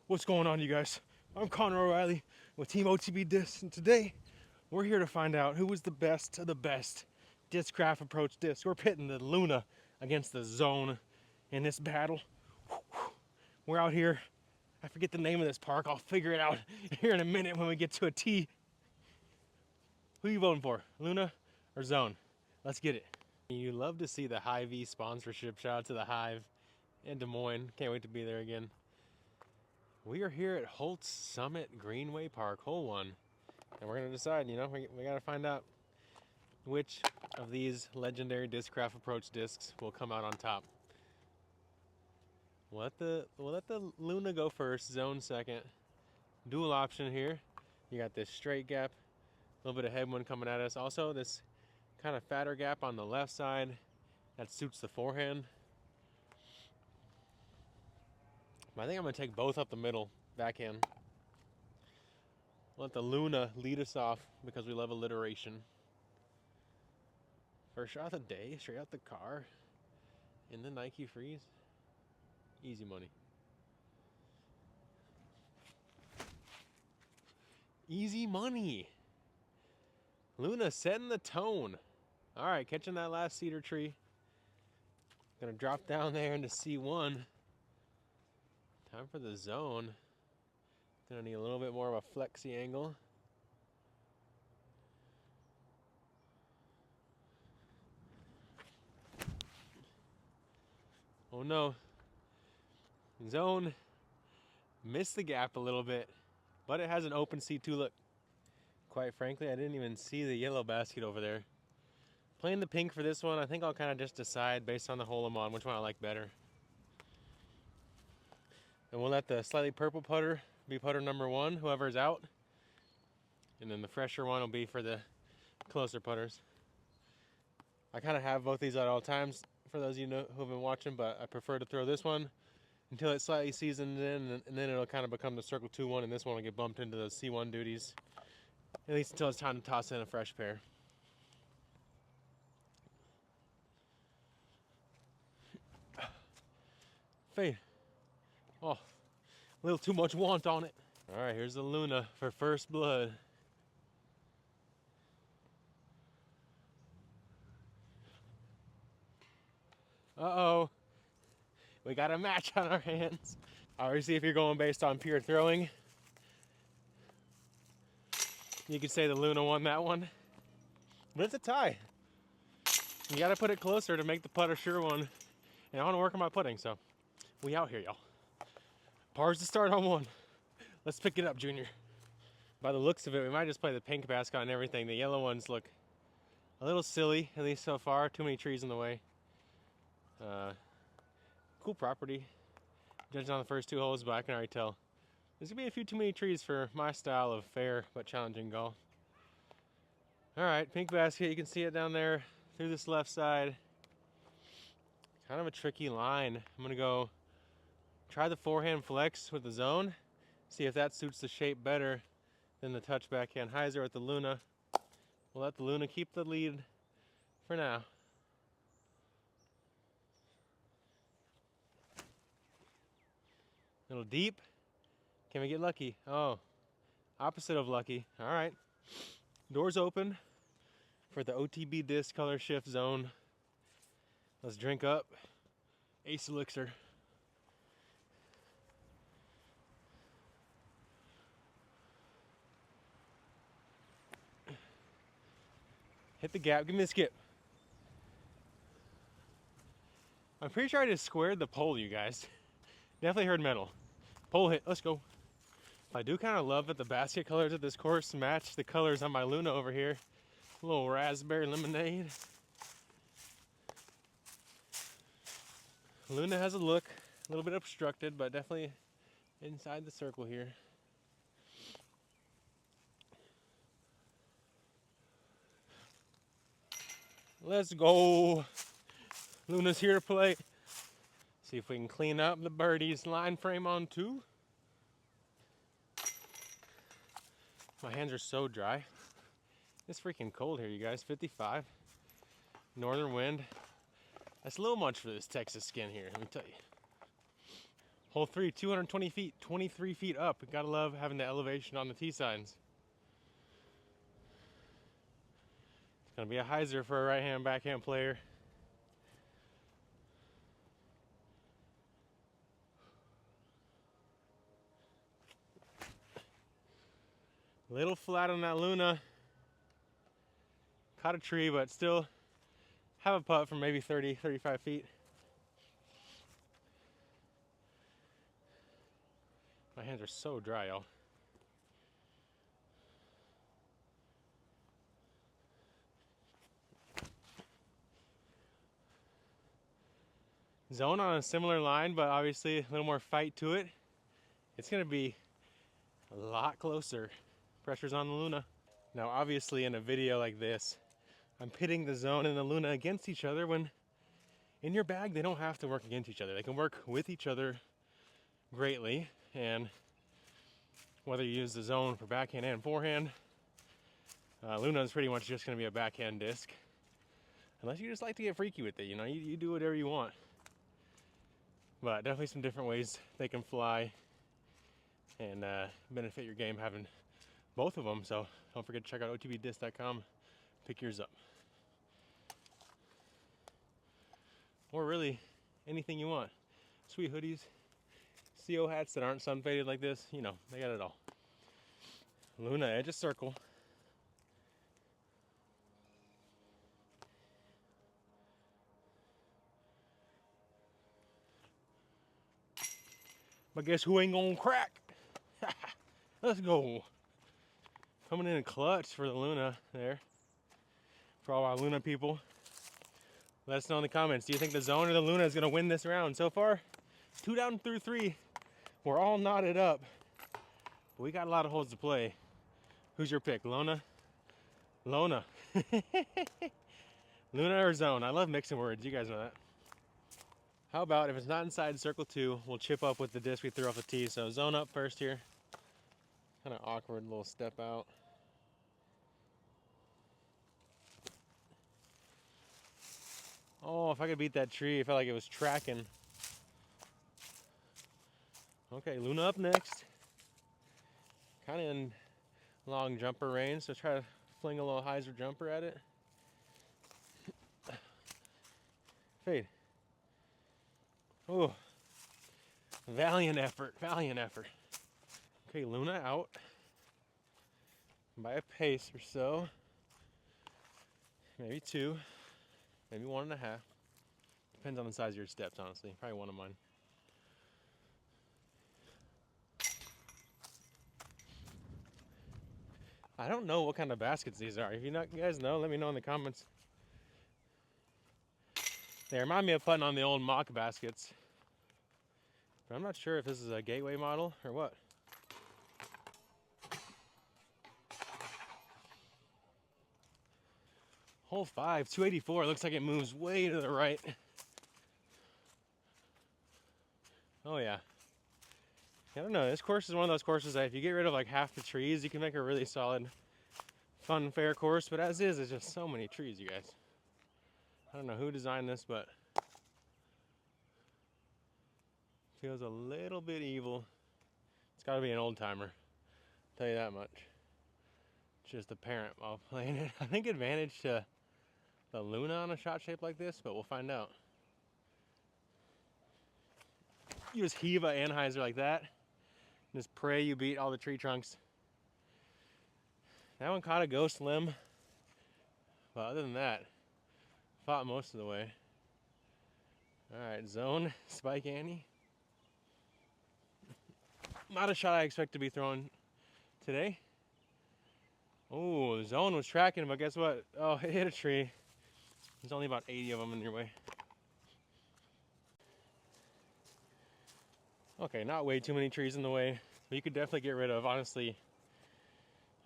What's going on, you guys? I'm Connor O'Reilly with Team OTB Discs, and today we're here to find out who is the best of the best Discraft approach disc. We're pitting the Luna against the Zone in this battle. We're out here. I forget the name of this park. I'll figure it out here in a minute when we get to a tee. Who are you voting for, Luna or Zone? Let's get it. You love to see the Hy-Vee sponsorship. Shout out to the Hive in Des Moines. Can't wait to be there again. We are here at Holtz Summit Greenway Park, hole 1. And we're going to decide, we got to find out which of these legendary Discraft approach discs will come out on top. We'll let the Luna go first, Zone second. Dual option here. You got this straight gap, a little bit of headwind coming at us. Also, this kind of fatter gap on the left side that suits the forehand. I think I'm going to take both up the middle, backhand. Let the Luna lead us off because we love alliteration. First shot of the day, straight out the car, in the Nike Freeze. Easy money. Easy money. Luna setting the tone. All right, catching that last cedar tree. Gonna drop down there into C1. Time for the Zone. Gonna need a little bit more of a flexy angle. Oh no. Zone missed the gap a little bit, but it has an open C2 look. Quite frankly, I didn't even see the yellow basket over there. Playing the pink for this one, I think I'll kind of just decide based on the hole I'm on which one I like better. And we'll let the slightly purple putter be putter number 1, whoever's out. And then the fresher one will be for the closer putters. I kind of have both these at all times for those of you who have been watching, but I prefer to throw this one until it's slightly seasoned in, and then it'll kind of become the Circle 2 one, and this one will get bumped into the C1 duties, at least until it's time to toss in a fresh pair. Fade. Oh, a little too much want on it. All right, here's the Luna for first blood. Uh-oh. We got a match on our hands. Obviously, if you're going based on pure throwing, you could say the Luna won that one. But it's a tie. You got to put it closer to make the putter sure one. And I want to work on my putting, so we out here, y'all. Par's to start on 1. Let's pick it up, Junior. By the looks of it, we might just play the pink basket on everything. The yellow ones look a little silly, at least so far. Too many trees in the way. Cool property. Judging on the first 2 holes, but I can already tell there's gonna be a few too many trees for my style of fair but challenging golf. All right, pink basket. You can see it down there through this left side. Kind of a tricky line. I'm gonna go try the forehand flex with the Zone. See if that suits the shape better than the touch backhand hyzer with the Luna. We'll let the Luna keep the lead for now. A little deep. Can we get lucky? Oh, opposite of lucky. All right. Doors open for the OTB disc color shift Zone. Let's drink up. Ace Elixir. Hit the gap. Give me the skip. I'm pretty sure I just squared the pole, you guys. Definitely heard metal. Pole hit. Let's go. I do kind of love that the basket colors of this course match the colors on my Luna over here. A little raspberry lemonade. Luna has a look, a little bit obstructed, but definitely inside the circle here. Let's go. Luna's here to play. See if we can clean up the birdies. Line frame on 2. My hands are so dry. It's freaking cold here, you guys. 55. Northern wind. That's a little much for this Texas skin here, let me tell you. Hole 3, 220 feet, 23 feet up. Gotta love having the elevation on the tee signs. It's gonna be a hyzer for a right-hand, backhand player. Little flat on that Luna. Caught a tree, but still have a putt from maybe 30, 35 feet. My hands are so dry, y'all. Zone on a similar line, but obviously a little more fight to it. It's gonna be a lot closer. Pressure's on the Luna. Now, obviously in a video like this, I'm pitting the zone and the Luna against each other when in your bag, they don't have to work against each other. They can work with each other greatly. And whether you use the zone for backhand and forehand, Luna is pretty much just gonna be a backhand disc. Unless you just like to get freaky with it, you know, you do whatever you want. But definitely some different ways they can fly and benefit your game having both of them. So don't forget to check out otbdisc.com, pick yours up. Or really anything you want. Sweet hoodies, CO hats that aren't sun faded like this, you know, they got it all. Luna, edge of circle. But guess who ain't gonna crack? Let's go. Coming in clutch for the Luna there. For all our Luna people. Let us know in the comments. Do you think the zone or the Luna is gonna win this round? So far, 2 down through 3. We're all knotted up. But we got a lot of holes to play. Who's your pick? Luna? Luna. Luna or zone? I love mixing words. You guys know that. How about if it's not inside circle 2, we'll chip up with the disc we threw off the tee. So zone up first here. Kind of awkward little step out. Oh, if I could beat that tree, it felt like it was tracking. Okay, Luna up next. Kind of in long jumper range, so try to fling a little hyzer jumper at it. Fade. Oh, valiant effort, valiant effort. Okay, Luna out by a pace or so. Maybe 2, maybe 1.5. Depends on the size of your steps, honestly. Probably one of mine. I don't know what kind of baskets these are. If you guys know, let me know in the comments. They remind me of putting on the old mock baskets. But I'm not sure if this is a gateway model or what. Hole 5, 284. Looks like it moves way to the right. Oh yeah. I don't know. This course is one of those courses that if you get rid of like half the trees, you can make a really solid, fun, fair course. But as is, it's just so many trees, you guys. I don't know who designed this, but feels a little bit evil. It's got to be an old timer. I'll tell you that much. Just apparent while playing it. I think advantage to the Luna on a shot shape like this, but we'll find out. You just heave a anhyzer like that. And just pray you beat all the tree trunks. That one caught a ghost limb. But other than that, fought most of the way. Alright, zone, Spike Annie. Not a shot I expect to be throwing today. Oh, the zone was tracking, but guess what? Oh, it hit a tree. There's only about 80 of them in your way. Okay, not way too many trees in the way. But you could definitely get rid of, honestly,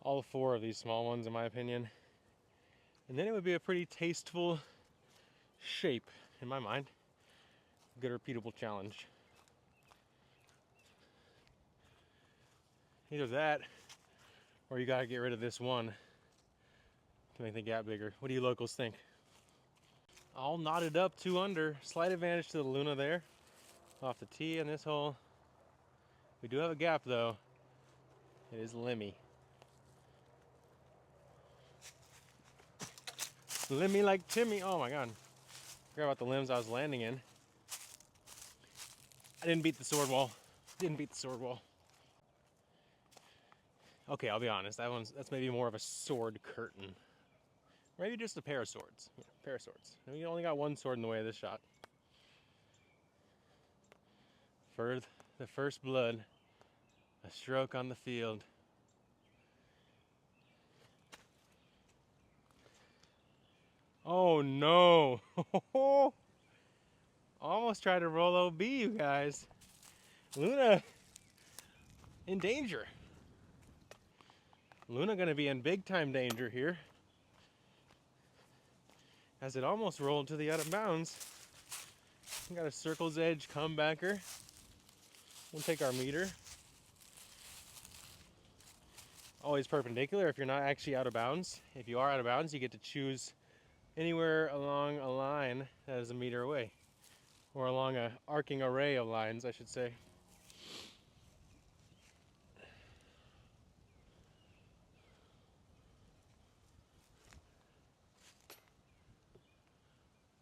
all 4 of these small ones, in my opinion. And then it would be a pretty tasteful shape, in my mind. Good repeatable challenge. Either that, or you gotta get rid of this one to make the gap bigger. What do you locals think? All knotted up, 2 under. Slight advantage to the Luna there. Off the tee in this hole. We do have a gap though. It is limmy. Limmy like Timmy. Oh my god. Forgot about the limbs I was landing in. I didn't beat the sword wall. Didn't beat the sword wall. Okay, I'll be honest. That's maybe more of a sword curtain. Maybe just a pair of swords. Yeah, pair of swords. And we only got one sword in the way of this shot. For the first blood, a stroke on the field. Oh no! Almost tried to roll OB, you guys. Luna in danger. Luna gonna be in big time danger here, as it almost rolled to the out of bounds. We got a circle's edge comebacker. We'll take our meter. Always perpendicular if you're not actually out of bounds. If you are out of bounds, you get to choose anywhere along a line that is a meter away, or along an arcing array of lines, I should say.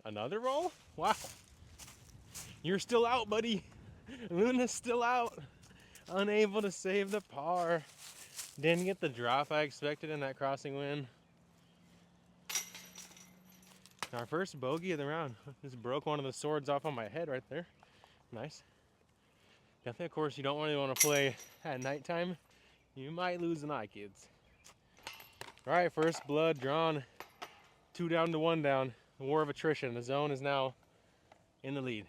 Another roll? Wow. You're still out, buddy. Luna's still out. Unable to save the par. Didn't get the drop I expected in that crossing wind. Our first bogey of the round. Just broke one of the swords off on my head right there. Nice. Definitely, of course, you don't really want to play at nighttime. You might lose an eye, kids. All right, first blood drawn. 2 down to 1 down. War of attrition. The zone is now in the lead.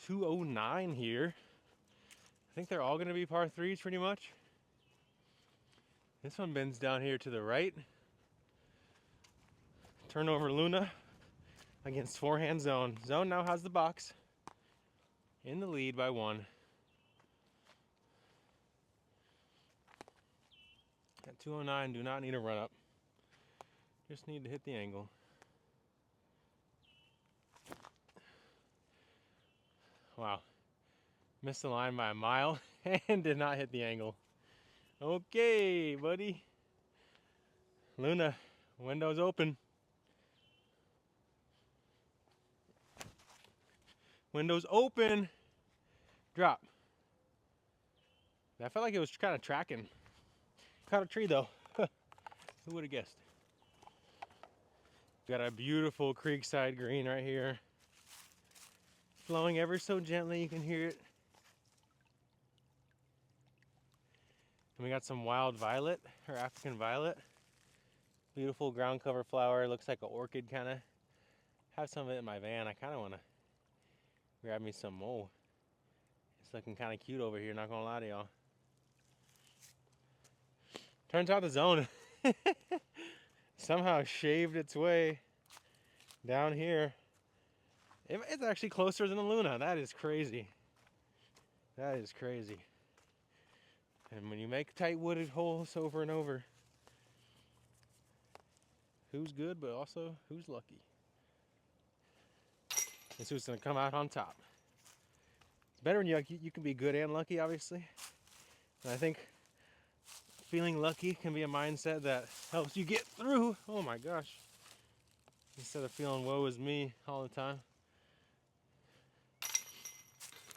209 here. I think they're all going to be par 3s pretty much. This one bends down here to the right. Turnover Luna against forehand zone. Zone now has the box. In the lead by 1. At 209, do not need a run up. Just need to hit the angle. Wow. Missed the line by a mile and did not hit the angle. Okay, buddy. Luna, window's open. Window's open. Drop. I felt like it was kind of tracking. Caught a tree though. Who would have guessed? Got a beautiful creekside green right here. Flowing ever so gently, you can hear it. And we got some wild violet, or African violet. Beautiful ground cover flower, looks like an orchid kind of. Have some of it in my van. I kind of want to grab me some more. It's looking kind of cute over here, not gonna lie to y'all. Turns out the zone somehow shaved its way down here. It's actually closer than the Luna. That is crazy. That is crazy. And when you make tight wooded holes over and over, who's good, but also who's lucky? It's who's gonna come out on top. It's better when you can be good and lucky, obviously. And I think feeling lucky can be a mindset that helps you get through. Oh my gosh. Instead of feeling woe is me all the time.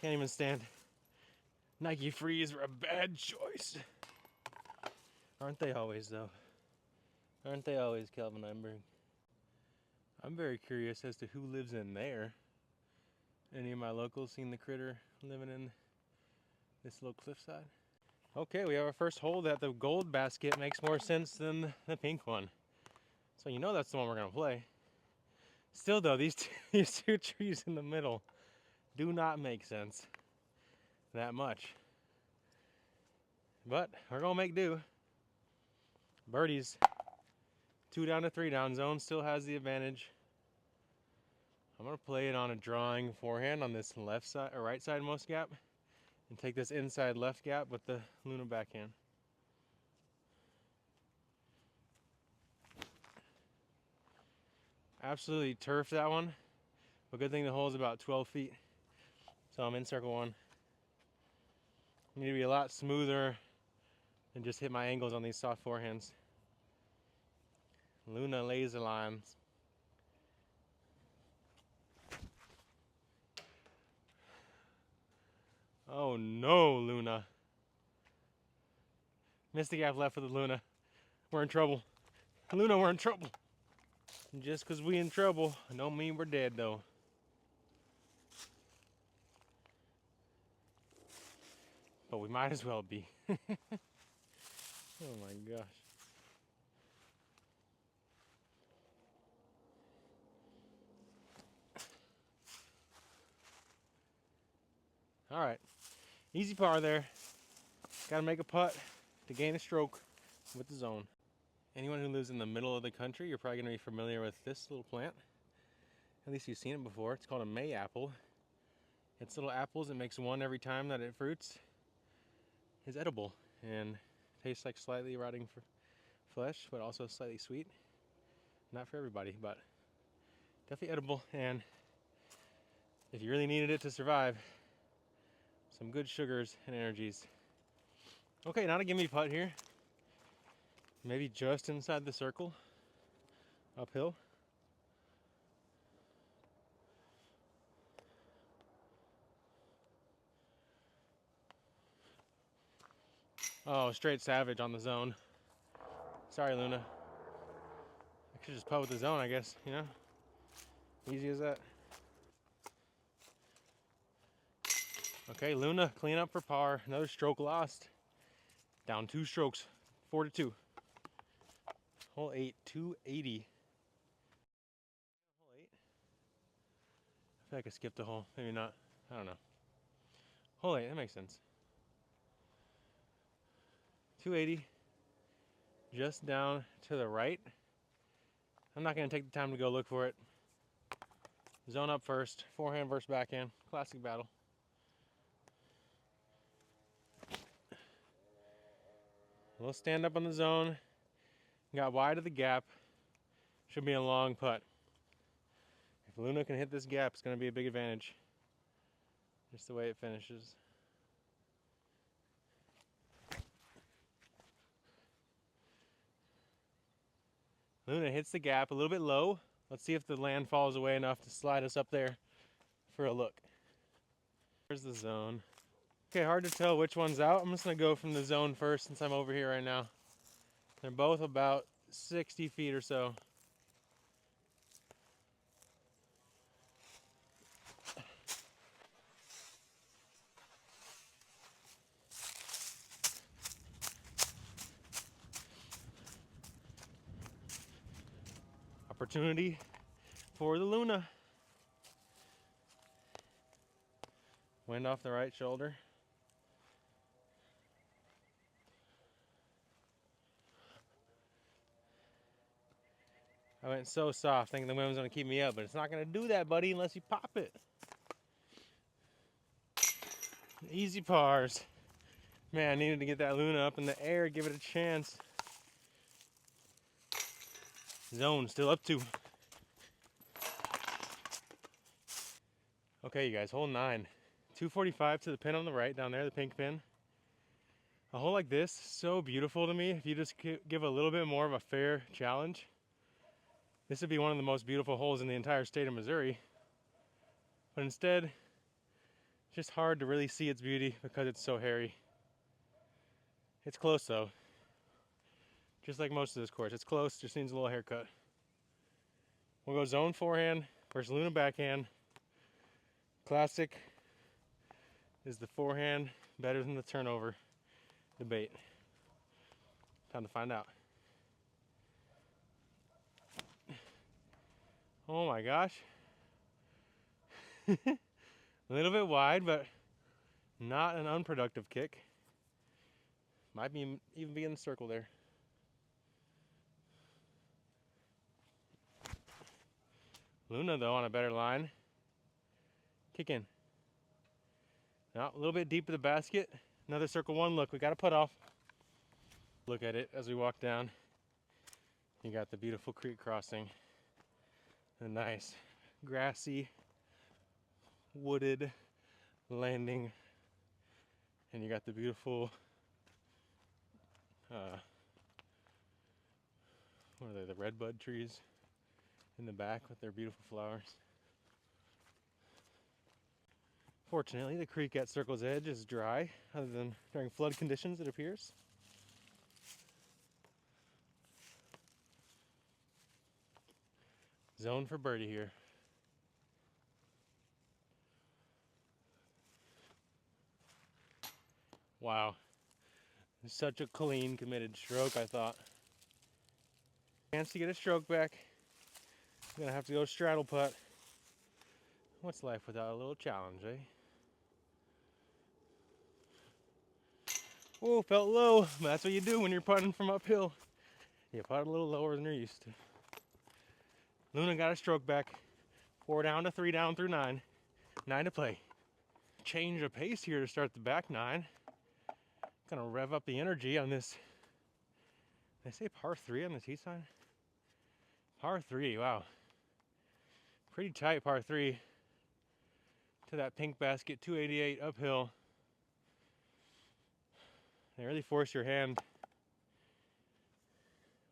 Can't even stand Nike Frees were a bad choice. Aren't they always, though? Aren't they always, Calvin Einberg? I'm very curious as to who lives in there. Any of my locals seen the critter living in this little cliffside? Okay, we have our first hole that the gold basket makes more sense than the pink one. So you know that's the one we're going to play. Still, though, these two trees in the middle do not make sense that much. But we're going to make do. Birdies. 2 down to 3 down. Zone still has the advantage. I'm going to play it on a drawing forehand on this left side or right side most gap. And take this inside left gap with the Luna backhand. Absolutely turfed that one. But good thing the hole is about 12 feet. So I'm in circle 1. Need to be a lot smoother and just hit my angles on these soft forehands. Luna laser lines. Oh no, Luna. Missed the gap left for the Luna. We're in trouble. Luna, we're in trouble. And just because we in trouble, don't mean we're dead though. But we might as well be. Oh my gosh. All right, easy par there. Got to make a putt to gain a stroke with the zone. Anyone who lives in the middle of the country, you're probably going to be familiar with this little plant. At least you've seen it before. It's called a May apple. It's little apples. It makes one every time that it fruits. It's edible and tastes like slightly rotting flesh, but also slightly sweet. Not for everybody, but definitely edible. And if you really needed it to survive, some good sugars and energies. Okay, now to gimme putt here. Maybe just inside the circle, uphill. Oh, straight savage on the zone. Sorry, Luna. I should just putt with the zone, I guess, you know? Easy as that. Okay, Luna, clean up for par. Another stroke lost. Down 2 strokes, 4-2. Hole 8, 280. Hole 8. I feel like I skipped a hole. Maybe not. I don't know. Hole 8, that makes sense. 280. Just down to the right. I'm not going to take the time to go look for it. Zone up first. Forehand versus backhand. Classic battle. We'll stand up on the zone. Got wide of the gap. Should be a long putt. If Luna can hit this gap, it's going to be a big advantage. Just the way it finishes. Luna hits the gap a little bit low. Let's see if the land falls away enough to slide us up there for a look. Here's the zone. Okay, hard to tell which one's out. I'm just going to go from the zone first since I'm over here right now. They're both about 60 feet or so. Opportunity for the Luna. Wind off the right shoulder. I went so soft thinking the wind was going to keep me up, but it's not going to do that, buddy, unless you pop it. Easy pars. Man, I needed to get that Luna up in the air, give it a chance. Zone still up 2. Okay, you guys, hole 9. 245 to the pin on the right, down there, the pink pin. A hole like this, so beautiful to me. If you just give a little bit more of a fair challenge, this would be one of the most beautiful holes in the entire state of Missouri. But instead, it's just hard to really see its beauty because it's so hairy. It's close though. Just like most of this course. It's close, just needs a little haircut. We'll go zone forehand versus Luna backhand. Classic is the forehand better than the turnover debate. Time to find out. Oh my gosh. A little bit wide, but not an unproductive kick. Might be even be in the circle there. Luna though on a better line. Kick in. Now a little bit deep of the basket. Another circle 1 look. We got to put off. Look at it as we walk down. You got the beautiful creek crossing. A nice grassy, wooded landing And you got the beautiful, what are they, the redbud trees in the back with their beautiful flowers. Fortunately, the creek at Circle's Edge is dry, other than during flood conditions, it appears. Zone for birdie here. Wow. Such a clean, committed stroke, I thought. Chance to get a stroke back. I'm gonna have to go straddle putt. What's life without a little challenge, eh? Oh, felt low. But that's what you do when you're putting from uphill. You putt a little lower than you're used to. Luna got a stroke back. 4 down to 3 down through 9. 9 to play. Change of pace here to start the back 9. Gonna rev up the energy on this. Did I say par 3 on the tee side? Par 3, wow. Pretty tight par 3 to that pink basket, 288 uphill. They really force your hand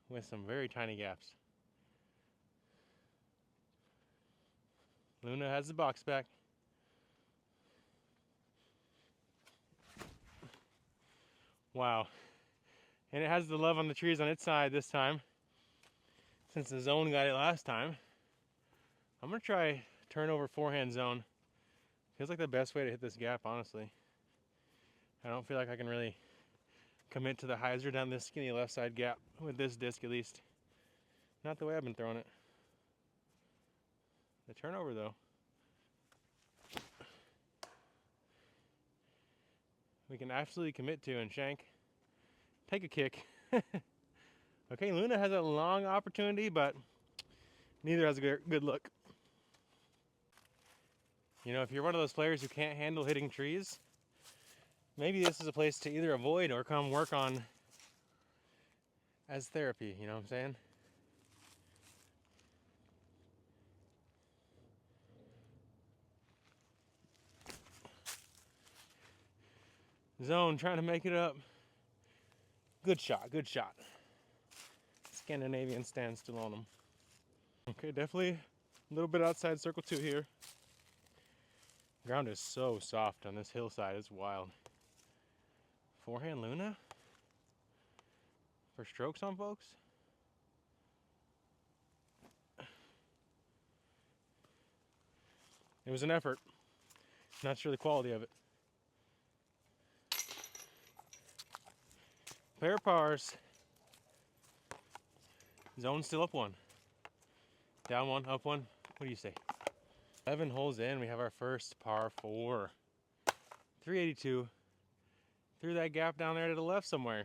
with some very tiny gaps. Luna has the box back. Wow. And it has the love on the trees on its side this time, since the zone got it last time. I'm gonna try turnover forehand zone. Feels like the best way to hit this gap, honestly. I don't feel like I can really commit to the hyzer down this skinny left side gap with this disc, at least. Not the way I've been throwing it. The turnover, though. We can absolutely commit to and shank. Take a kick. Okay, Luna has a long opportunity, but neither has a good look. You know, if you're one of those players who can't handle hitting trees, maybe this is a place to either avoid or come work on as therapy, you know what I'm saying? Zone trying to make it up. Good shot, good shot. Scandinavian stand still on them. Okay, definitely a little bit outside circle 2 here. Ground is so soft on this hillside, it's wild. Forehand Luna for strokes on folks. It was an effort. Not sure the quality of it. Pair of pars. Zone still up 1. Down 1, up 1. What do you say? 11 holes in, we have our first par 4. 382. Through that gap down there to the left somewhere.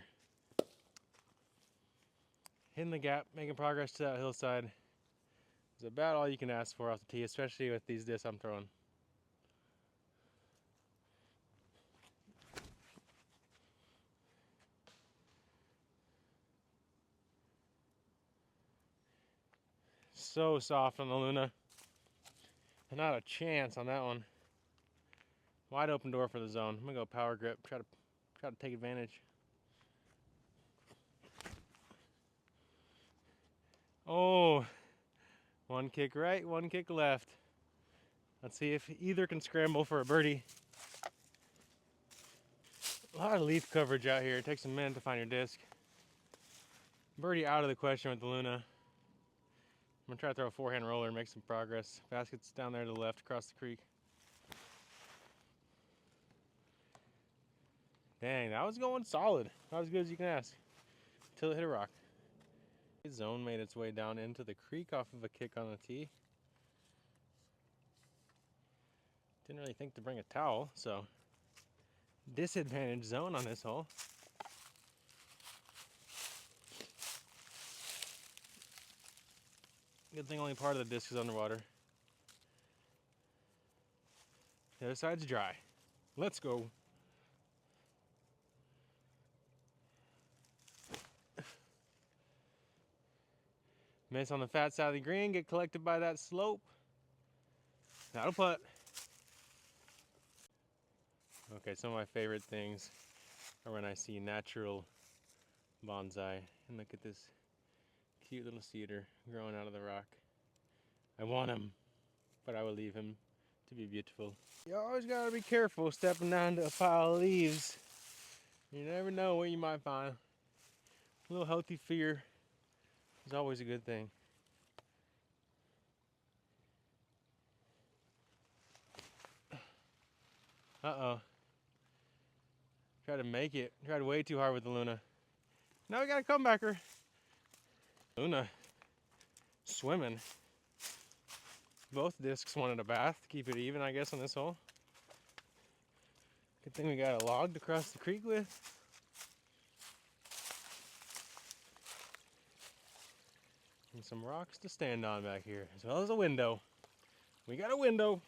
Hitting the gap, making progress to that hillside is about all you can ask for off the tee, especially with these discs I'm throwing. So soft on the Luna. Not a chance on that one. Wide open door for the zone. I'm gonna go power grip, try to take advantage. Oh, one kick right, one kick left. Let's see if either can scramble for a birdie. A lot of leaf coverage out here. It takes a minute to find your disc. Birdie out of the question with the Luna. I'm gonna try to throw a forehand roller and make some progress. Basket's down there to the left across the creek. Dang, that was going solid. Not as good as you can ask. Until it hit a rock. The zone made its way down into the creek off of a kick on the tee. Didn't really think to bring a towel, so disadvantage zone on this hole. Good thing only part of the disc is underwater. The other side's dry. Let's go. Miss on the fat side of the green, get collected by that slope. That'll putt. Okay, some of my favorite things are when I see natural bonsai. And look at this cute little cedar growing out of the rock. I want him, but I will leave him to be beautiful. You always gotta be careful stepping down to a pile of leaves. You never know what you might find. A little healthy fear is always a good thing. Uh-oh. Tried to make it. Tried way too hard with the Luna. Now we got a comebacker. Luna swimming. Both discs wanted a bath to keep it even, I guess, on this hole. Good thing we got a log to cross the creek with. And some rocks to stand on back here, as well as a window. We got a window.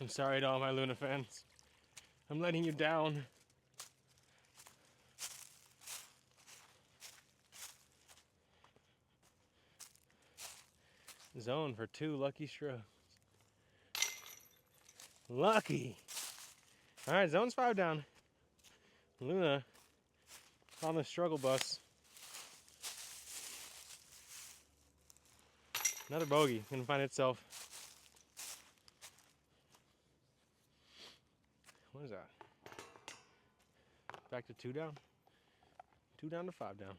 I'm sorry to all my Luna fans. I'm letting you down. Zone for 2 lucky shrubs. Lucky! Alright, zone's 5 down. Luna on the struggle bus. Another bogey, gonna find itself. What is that? Back to 2 down? 2 down to 5 down.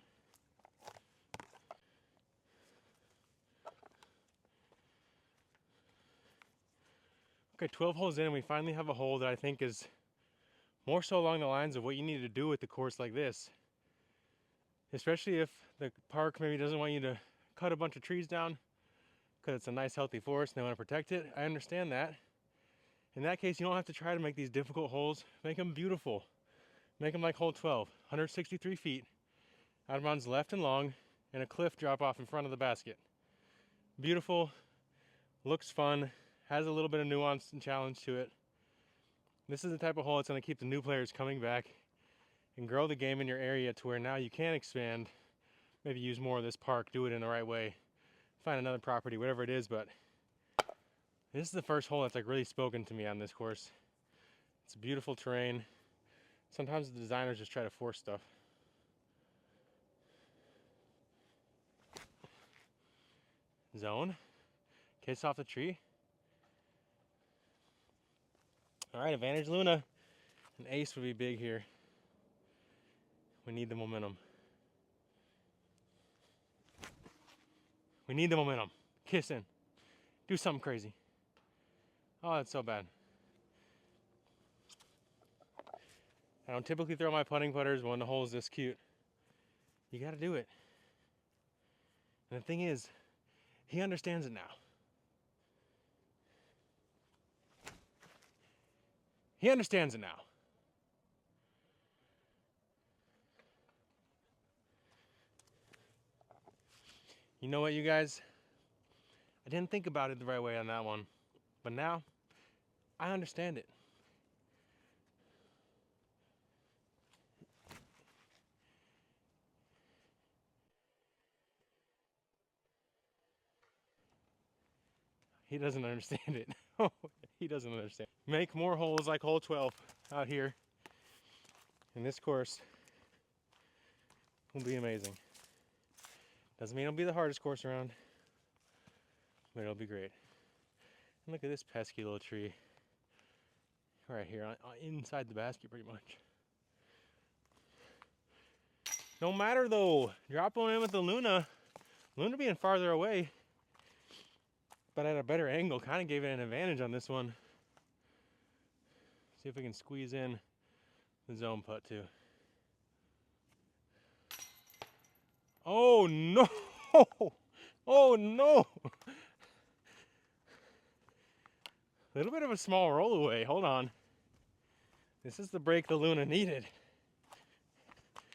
Okay, 12 holes in, and we finally have a hole that I think is more so along the lines of what you need to do with the course like this. Especially if the park maybe doesn't want you to cut a bunch of trees down because it's a nice healthy forest and they want to protect it. I understand that. In that case, you don't have to try to make these difficult holes. Make them beautiful. Make them like hole 12, 163 feet, out of bounds left and long, and a cliff drop off in front of the basket. Beautiful, looks fun, has a little bit of nuance and challenge to it. This is the type of hole that's going to keep the new players coming back and grow the game in your area to where now you can expand, maybe use more of this park, do it in the right way, find another property, whatever it is. But this is the first hole that's like really spoken to me on this course. It's beautiful terrain. Sometimes the designers just try to force stuff. Zone, kiss off the tree. All right, advantage Luna. An ace would be big here. We need the momentum. We need the momentum. Kiss in. Do something crazy. Oh, that's so bad. I don't typically throw my putting putters when the hole is this cute. You gotta do it. And the thing is, he understands it now. He understands it now. You know what, you guys? I didn't think about it the right way on that one. But now, I understand it. He doesn't understand it. He doesn't understand. Make more holes like hole 12 out here. And this course will be amazing. Doesn't mean it'll be the hardest course around, but it'll be great. And look at this pesky little tree right here inside the basket pretty much. No matter though, drop one in with the Luna. Luna being farther away, but at a better angle, kind of gave it an advantage on this one. See if we can squeeze in the zone putt too. Oh no! Oh no! A little bit of a small roll away. Hold on. This is the break the Luna needed.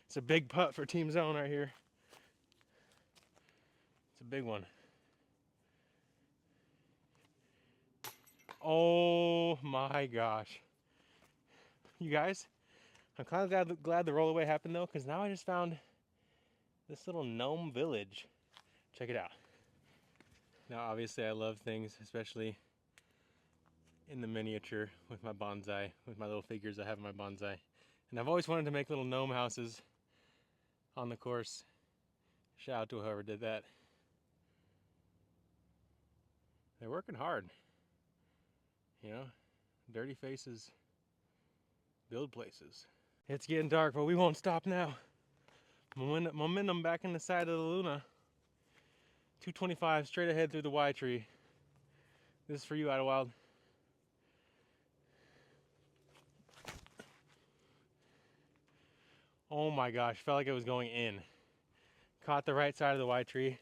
It's a big putt for Team Zone right here. It's a big one. Oh my gosh. You guys, I'm kind of glad the rollaway happened though, because now I just found this little gnome village. Check it out. Now obviously I love things, especially in the miniature with my bonsai, with my little figures I have in my bonsai. And I've always wanted to make little gnome houses on the course. Shout out to whoever did that. They're working hard. You know, dirty faces build places. It's getting dark, but we won't stop now. Momentum back in the side of the Luna. 225 straight ahead through the Y tree. This is for you, Idlewild. Oh my gosh, felt like it was going in. Caught the right side of the Y tree.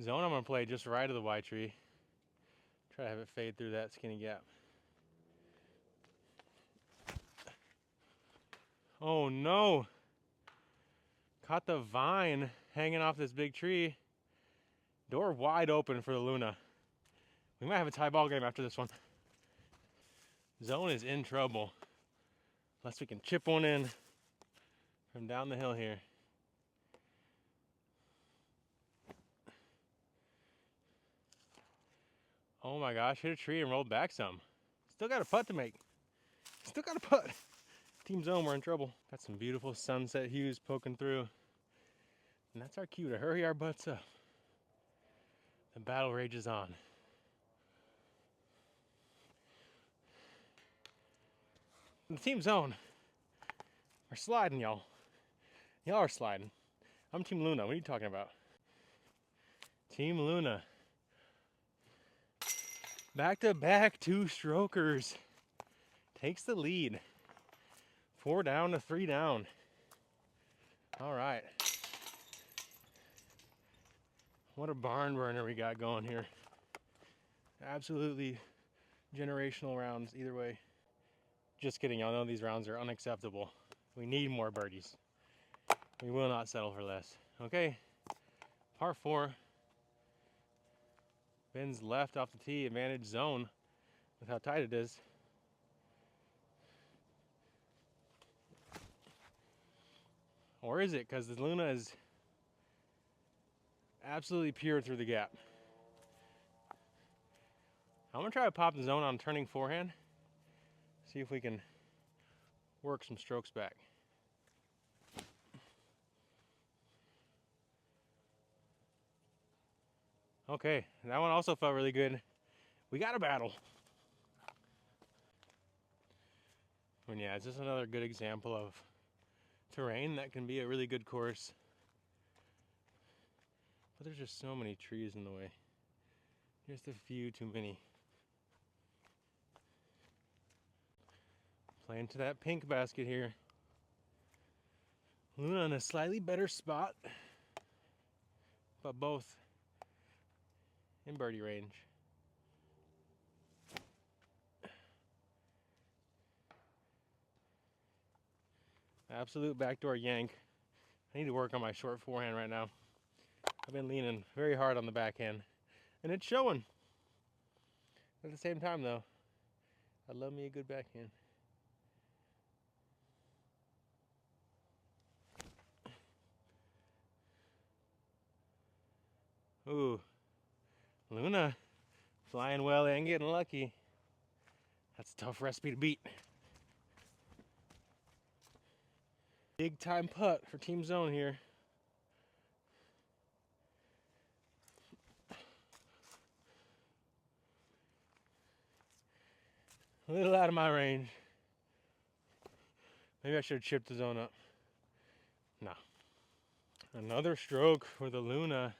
Zone I'm gonna play just right of the Y tree. Try to have it fade through that skinny gap. Oh no! Caught the vine hanging off this big tree. Door wide open for the Luna. We might have a tie ball game after this one. Zone is in trouble. Unless we can chip one in from down the hill here. Oh my gosh, hit a tree and rolled back some. Still got a putt to make. Still got a putt. Team Zone, we're in trouble. Got some beautiful sunset hues poking through. And that's our cue to hurry our butts up. The battle rages on. The Team Zone are sliding, y'all. Y'all are sliding. I'm Team Luna. What are you talking about? Team Luna. Back-to-back two-strokers. Takes the lead. 4 down to 3 down. All right. What a barn burner we got going here. Absolutely generational rounds either way. Just kidding, y'all know these rounds are unacceptable. We need more birdies. We will not settle for less. Okay, par 4. Bends left off the tee, advantage zone with how tight it is. Or is it? Because the Luna is absolutely pure through the gap. I'm gonna try to pop the zone on turning forehand. See if we can work some strokes back. Okay, that one also felt really good. We got a battle. And yeah, it's just another good example of terrain that can be a really good course. But there's just so many trees in the way. Just a few too many. Playing to that pink basket here. Luna in a slightly better spot, but both in birdie range. Absolute backdoor yank. I need to work on my short forehand right now. I've been leaning very hard on the backhand, and it's showing. At the same time, though, I love me a good backhand. Ooh, Luna flying well and getting lucky. That's a tough recipe to beat. Big time putt for Team Zone here. A little out of my range. Maybe I should have chipped the zone up. No. Another stroke for the Luna.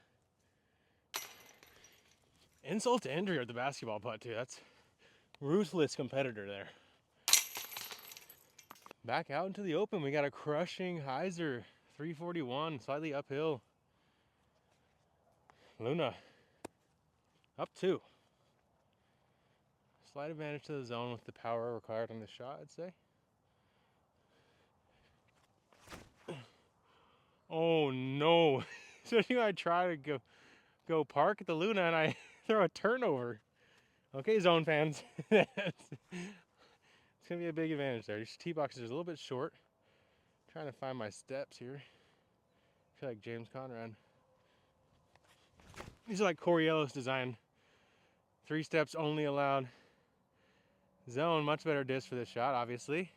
Insult to injury with the basketball putt too. That's ruthless competitor there. Back out into the open. We got a crushing hyzer. 341, slightly uphill. Luna up 2. Slight advantage to the zone with the power required on the shot, I'd say. Oh no. Especially when I try to go park at the Luna and I throw a turnover. Okay, zone fans. It's going to be a big advantage there. These tee boxes are a little bit short. I'm trying to find my steps here. I feel like James Conrad. These are like Coriello's design. 3 steps only allowed. Zone, much better disc for this shot, obviously.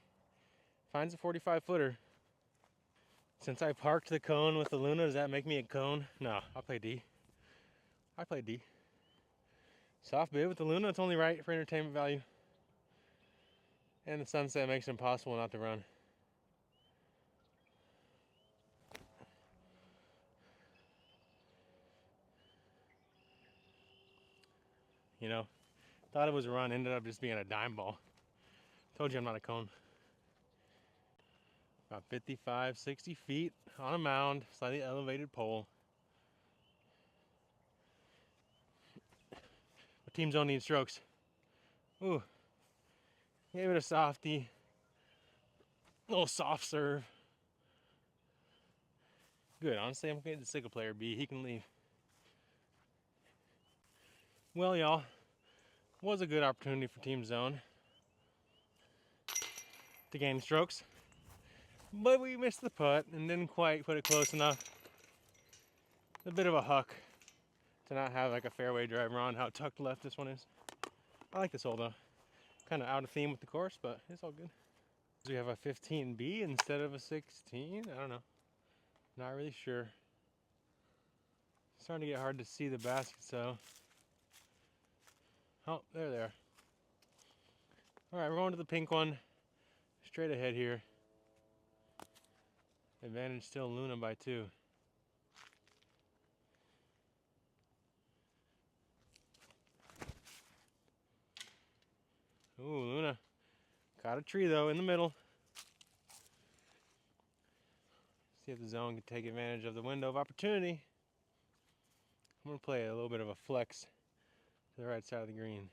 Finds a 45-footer. Since I parked the cone with the Luna, does that make me a cone? No, I'll play D. I play D. Soft bid with the Luna, it's only right for entertainment value. And the sunset makes it impossible not to run. You know, thought it was a run, ended up just being a dime ball. Told you I'm not a cone. About 55, 60 feet on a mound, slightly elevated pole. The team zone needs strokes. Ooh, gave it a softie. Little soft serve. Good, honestly, I'm getting the single player B. He can leave. Well, y'all, was a good opportunity for team zone to gain strokes. But we missed the putt and didn't quite put it close enough. A bit of a huck to not have like a fairway driver on how tucked left this one is. I like this hole though. Kind of out of theme with the course, but it's all good. We have a 15B instead of a 16. I don't know. Not really sure. It's starting to get hard to see the basket, so. Oh, there they are. All right, we're going to the pink one. Straight ahead here. Advantage still Luna by 2. Ooh, Luna. Caught a tree though in the middle. See if the zone can take advantage of the window of opportunity. I'm going to play a little bit of a flex to the right side of the green.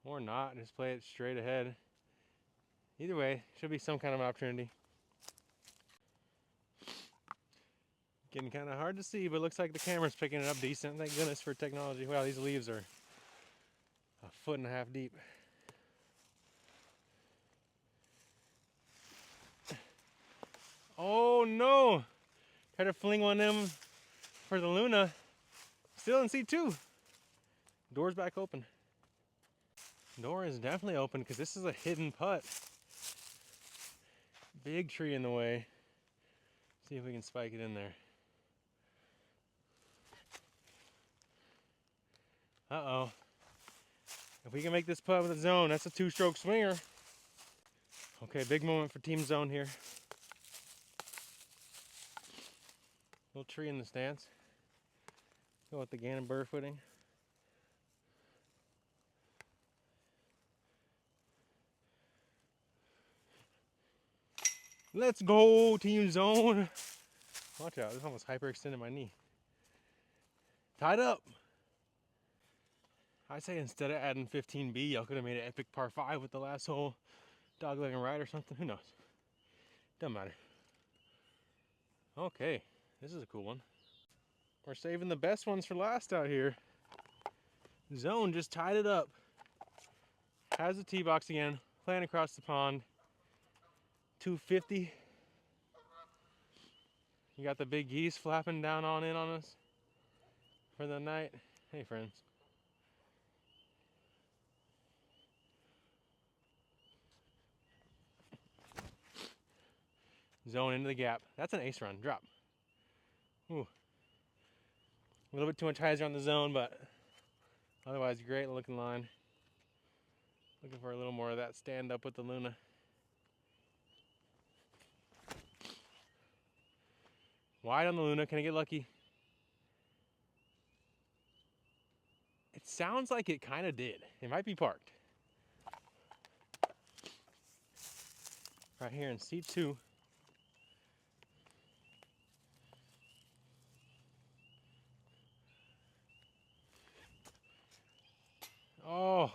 Or not, just play it straight ahead. Either way, should be some kind of opportunity. Getting kind of hard to see, but looks like the camera's picking it up decent. Thank goodness for technology. Wow, these leaves are a 1.5 feet deep. Oh no! Tried to fling one of them for the Luna. Still in C2. Door's back open. Door is definitely open because this is a hidden putt. Big tree in the way. See if we can spike it in there. Uh-oh. If we can make this putt with a zone, that's a 2-stroke swinger. Okay, big moment for team zone here. Little tree in the stance. Go with the Gannon Burr footing. Let's go, team zone. Watch out, this almost hyperextended my knee. Tied up. I say instead of adding 15B, y'all could have made an epic par 5 with the last hole. Dogleg and right or something, who knows? Doesn't matter. Okay, this is a cool one. We're saving the best ones for last out here. Zone just tied it up. Has the tee box again, playing across the pond. 250. You got the big geese flapping down on in on us for the night. Hey friends. Zone into the gap. That's an ace run. Drop. Ooh. A little bit too much hyzer on the zone, but otherwise great looking line. Looking for a little more of that stand up with the Luna. Wide on the Luna. Can I get lucky? It sounds like it kind of did. It might be parked. Right here in C2. Oh,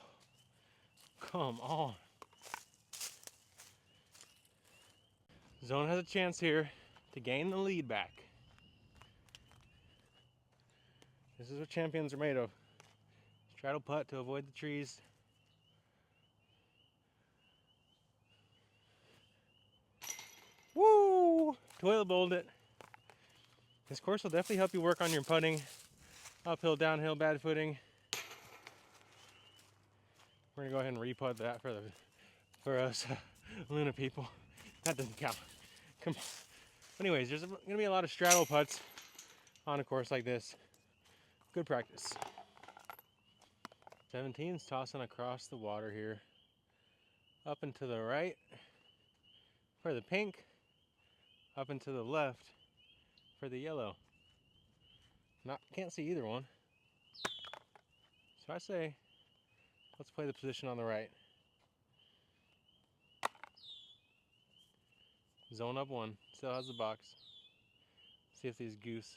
come on. Zone has a chance here to gain the lead back. This is what champions are made of. Straddle putt to avoid the trees. Woo! Toilet bowled it. This course will definitely help you work on your putting. Uphill, downhill, bad footing. We're gonna go ahead and re-putt that for us Luna people. That doesn't count. Come on. Anyways, there's gonna be a lot of straddle putts on a course like this. Good practice. 17's tossing across the water here. Up and to the right for the pink. Up and to the left for the yellow. Can't see either one. So I say, let's play the position on the right. Zone up one. Still has the box. See if these goose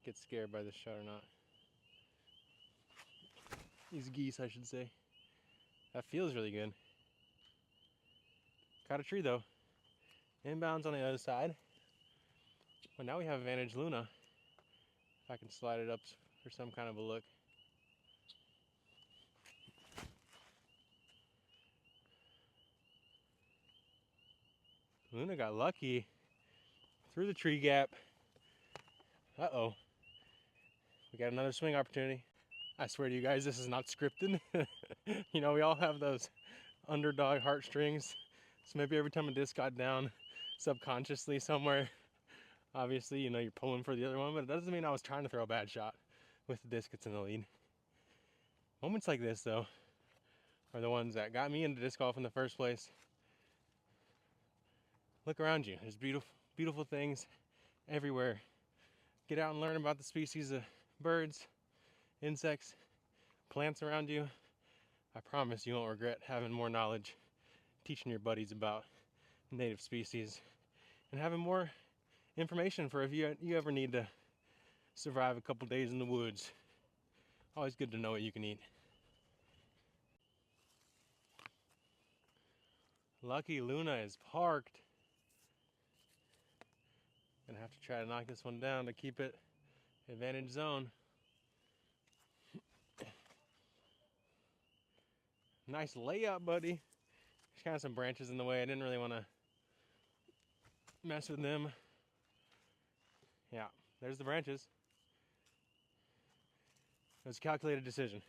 get scared by this shot or not. These geese, I should say. That feels really good. Caught a tree though. Inbounds on the other side. But now we have advantage Luna. If I can slide it up for some kind of a look. Luna got lucky through the tree gap. Uh-oh. We got another swing opportunity. I swear to you guys, this is not scripted. You know, we all have those underdog heartstrings. So maybe every time a disc got down subconsciously somewhere, obviously, you know, you're pulling for the other one, but it doesn't mean I was trying to throw a bad shot with the disc that's in the lead. Moments like this, though, are the ones that got me into disc golf in the first place. Look around you. There's beautiful, beautiful things everywhere. Get out and learn about the species of birds, insects, plants around you. I promise you won't regret having more knowledge, teaching your buddies about native species, and having more information for if you ever need to survive a couple days in the woods. Always good to know what you can eat. Lucky Luna is parked. Gonna have to try to knock this one down to keep it advantage zone. Nice layup, buddy. There's kind of some branches in the way. I didn't really want to mess with them. Yeah, there's the branches. It was a calculated decision.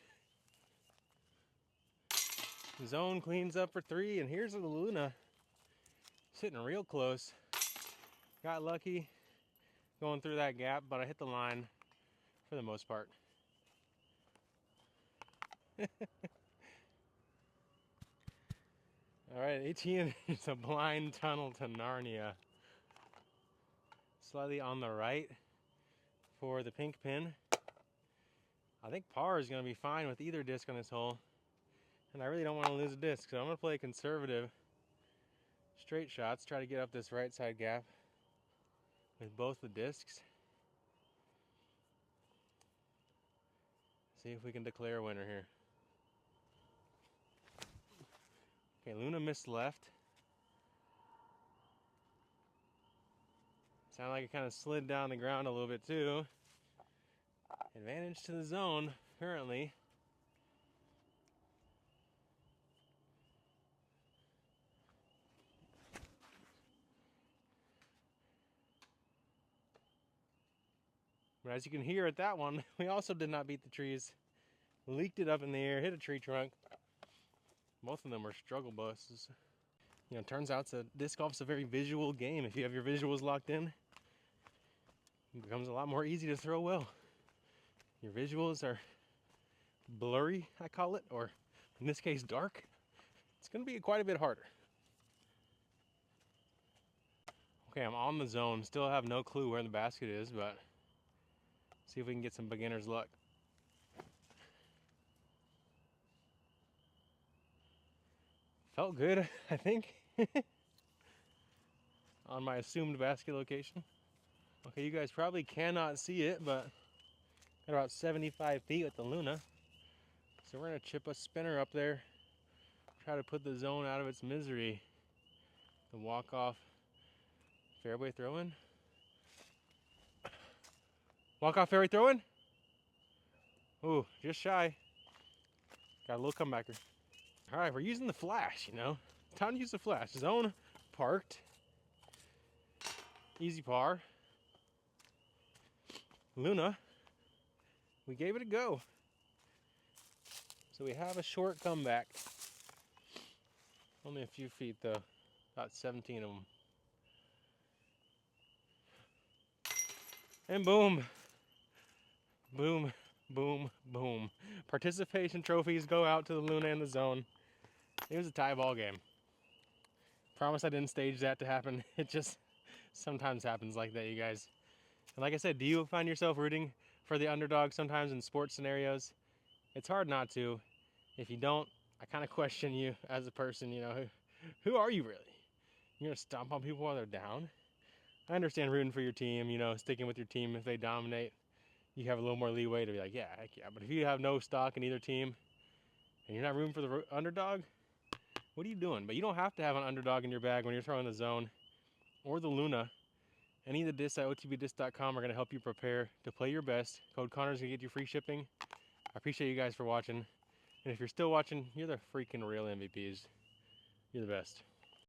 Zone cleans up for 3, and here's the Luna sitting real close. Got lucky going through that gap, but I hit the line for the most part. All right, 18 is a blind tunnel to Narnia. Slightly on the right for the pink pin. I think par is going to be fine with either disc on this hole. And I really don't want to lose a disc, so I'm going to play conservative straight shots. Try to get up this right side gap with both the discs. See if we can declare a winner here. Okay, Luna missed left. Sounded like it kind of slid down the ground a little bit too. Advantage to the zone currently. But as you can hear at that one, we also did not beat the trees. Leaked it up in the air, hit a tree trunk. Both of them were struggle buses. You know, turns out disc golf's a very visual game. If you have your visuals locked in, it becomes a lot more easy to throw well. Your visuals are blurry, I call it, or in this case, dark. It's going to be quite a bit harder. Okay, I'm on the zone. Still have no clue where the basket is, but see if we can get some beginner's luck. Felt good, I think, on my assumed basket location. Okay, you guys probably cannot see it, but got about 75 feet with the Luna. So we're gonna chip a spinner up there, try to put the zone out of its misery. The walk-off fairway throw-in. Walk-off fairway throw-in. Ooh, just shy. Got a little comebacker. All right, we're using the flash, you know. Time to use the flash. Zone parked. Easy par. Luna, we gave it a go. So we have a short comeback. Only a few feet though, about 17 of them. And boom, boom, boom, boom. Participation trophies go out to the Luna and the Zone. It was a tie ball game. Promise I didn't stage that to happen. It just sometimes happens like that, you guys. And like I said, do you find yourself rooting for the underdog sometimes in sports scenarios? It's hard not to. If you don't, I kind of question you as a person, you know. Who are you really? You're going to stomp on people while they're down? I understand rooting for your team, you know, sticking with your team if they dominate. You have a little more leeway to be like, yeah, heck yeah. But if you have no stock in either team and you're not rooting for the underdog, what are you doing? But you don't have to have an underdog in your bag when you're throwing the Zone or the Luna. Any of the discs at otbdisc.com are going to help you prepare to play your best. Code Connor's going to get you free shipping. I appreciate you guys for watching. And if you're still watching, you're the freaking real MVPs. You're the best.